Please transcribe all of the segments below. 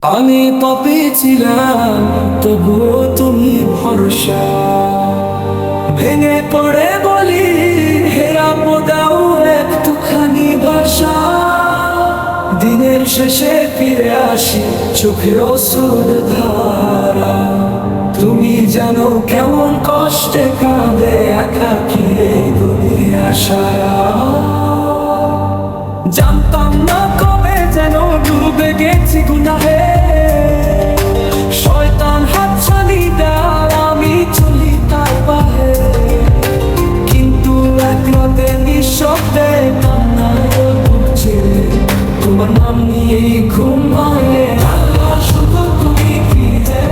আমি পাপী ছিলাম, তবুও তুমি ভরসা। ভেঙে পড়ে বলি, হেরাপ দাও একটুখানি ভাষা। দিনের শেষে ফিরে আসি, চোখে অশ্রুর ধারা। তুমি জানো কেমন কষ্টে কাঁদে একাকী এই দুনিয়া সারা। জানতাম না কবে যেন ডুবে গেছি গুনাহে। শয়তান হাতছানি দেয়, আমি চলি তার পায়ে। কিন্তু এক রাতে নিঃশব্দে কান্নায় ভুগছে, তোমার নাম নিয়েই ঘুম ভাঙে। আল্লাহ শুধু তুমি কি হে।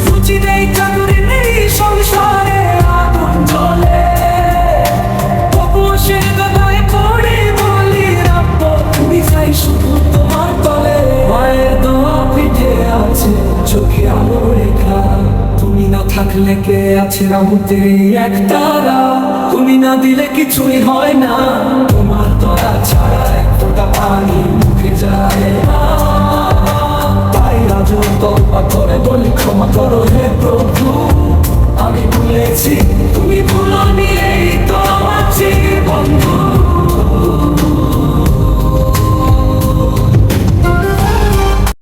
রুচি নেই, চাকরি নেই, সংসারে আগুন জ্বলে। চোখে আলো রেখা, তুমি না থাকলে কে আছে রাহুতে এক তারা। তুমি না দিলে কিছুই হয় না, তোমার দয়া ছাড়া এক ফোঁটা পানি মুখে যায় না। তাই আজ তওবা করে বলি, ক্ষমা করো হে প্রভু। আমি ভুলেছি, তুমি